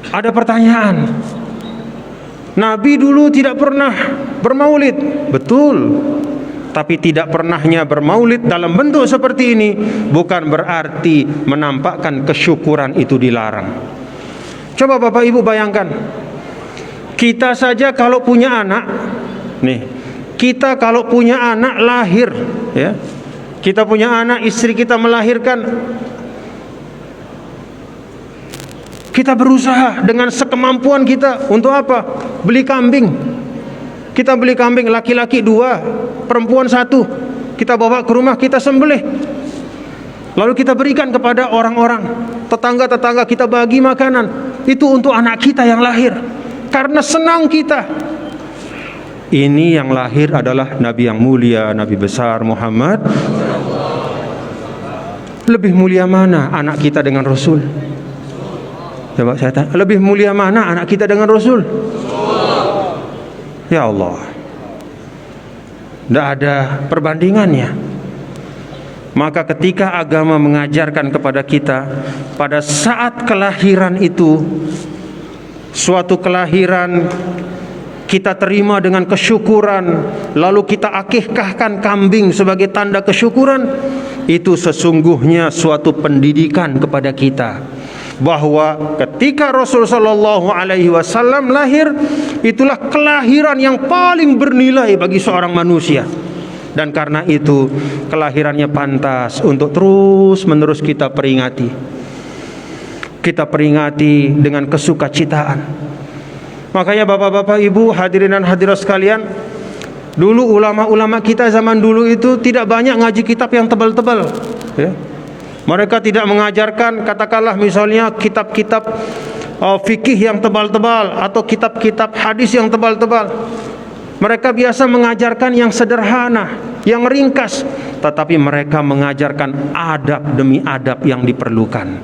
Ada pertanyaan, Nabi dulu tidak pernah bermaulid. Betul. Tapi tidak pernahnya bermaulid dalam bentuk seperti ini bukan berarti menampakkan kesyukuran itu dilarang. Coba Bapak Ibu bayangkan, kita saja kalau punya anak, kita kalau punya anak lahir, ya, kita punya anak, istri kita melahirkan, kita berusaha dengan sekemampuan kita untuk apa? Beli kambing. Kita beli kambing, laki-laki 2, perempuan 1. Kita bawa ke rumah, kita sembelih. Lalu kita berikan kepada orang-orang, tetangga-tetangga, kita bagi makanan. Itu untuk anak kita yang lahir, karena senang kita. Ini yang lahir adalah Nabi yang mulia, Nabi besar Muhammad. Lebih mulia mana anak kita dengan Rasul? Coba saya tanya, lebih mulia mana anak kita dengan Rasul? Ya Allah, tidak ada perbandingannya. Maka ketika agama mengajarkan kepada kita, pada saat kelahiran itu, suatu kelahiran kita terima dengan kesyukuran, lalu kita akikahkan kambing sebagai tanda kesyukuran, itu sesungguhnya suatu pendidikan kepada kita, bahwa ketika Rasul sallallahu alaihi wasallam lahir, itulah kelahiran yang paling bernilai bagi seorang manusia. Dan karena itu kelahirannya pantas untuk terus-menerus kita peringati. Kita peringati dengan kesukacitaan. Makanya Bapak-bapak, Ibu, hadirin dan hadirat sekalian, dulu ulama-ulama kita zaman dulu itu tidak banyak ngaji kitab yang tebal-tebal, ya. Mereka tidak mengajarkan, katakanlah misalnya kitab-kitab fikih yang tebal-tebal atau kitab-kitab hadis yang tebal-tebal. Mereka biasa mengajarkan yang sederhana, yang ringkas, tetapi mereka mengajarkan adab demi adab yang diperlukan,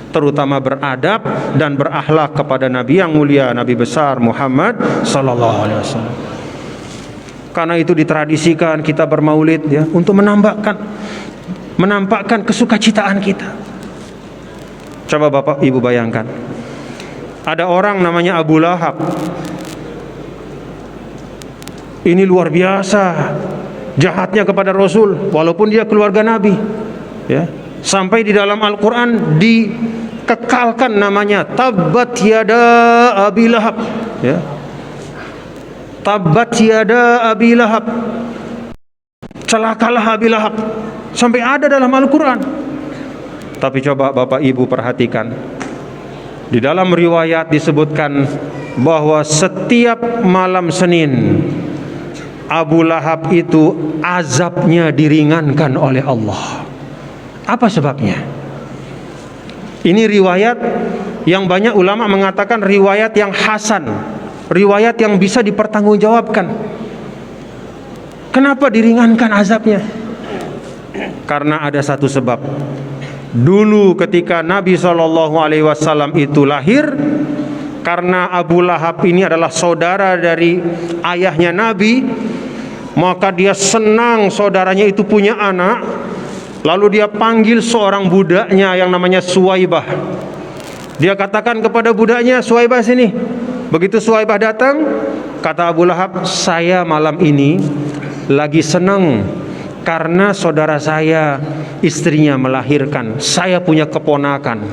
terutama beradab dan berakhlak kepada Nabi yang mulia, Nabi besar Muhammad sallallahu alaihi wasallam. Karena itu ditradisikan kita bermaulid, ya, untuk menampakkan kesukacitaan kita. Coba Bapak Ibu bayangkan, ada orang namanya Abu Lahab. Ini luar biasa jahatnya kepada Rasul, walaupun dia keluarga Nabi, ya. Sampai di dalam Al-Quran dikekalkan namanya, Tabbat yada Abi Lahab, ya. Tabbat yada Abi Lahab, celakalah Abi Lahab, sampai ada dalam Al-Quran. Tapi coba Bapak Ibu perhatikan, di dalam riwayat disebutkan bahwa setiap malam Senin Abu Lahab itu azabnya diringankan oleh Allah. Apa sebabnya? Ini riwayat yang banyak ulama mengatakan riwayat yang hasan, riwayat yang bisa dipertanggungjawabkan. Kenapa diringankan azabnya? Karena ada satu sebab. Dulu ketika Nabi SAW itu lahir, karena Abu Lahab ini adalah saudara dari ayahnya Nabi, maka dia senang saudaranya itu punya anak. Lalu dia panggil seorang budaknya yang namanya Suwaibah. Dia katakan kepada budaknya, Suwaibah sini. Begitu Suwaibah datang, kata Abu Lahab, saya malam ini lagi senang karena saudara saya istrinya melahirkan, saya punya keponakan.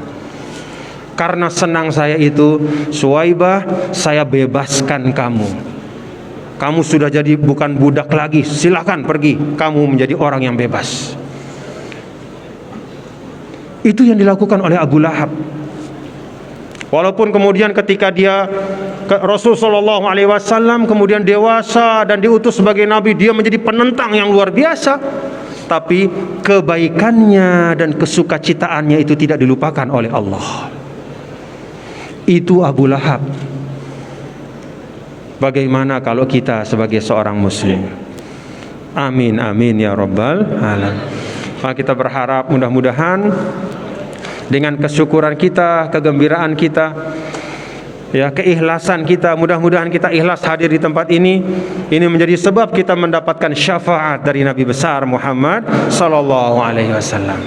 Karena senang saya itu, Suwaibah, saya bebaskan kamu. Kamu sudah jadi bukan budak lagi, silakan pergi, kamu menjadi orang yang bebas. Itu yang dilakukan oleh Abu Lahab. Walaupun kemudian ketika dia Rasul sallallahu alaihi wasallam kemudian dewasa dan diutus sebagai nabi, dia menjadi penentang yang luar biasa, tapi kebaikannya dan kesukacitaannya itu tidak dilupakan oleh Allah. Itu Abu Lahab. Bagaimana kalau kita sebagai seorang muslim? Amin amin ya rabbal alamin. Maka kita berharap mudah-mudahan dengan kesyukuran kita, kegembiraan kita, ya, keikhlasan kita, mudah-mudahan kita ikhlas hadir di tempat ini menjadi sebab kita mendapatkan syafaat dari Nabi besar Muhammad sallallahu alaihi wasallam.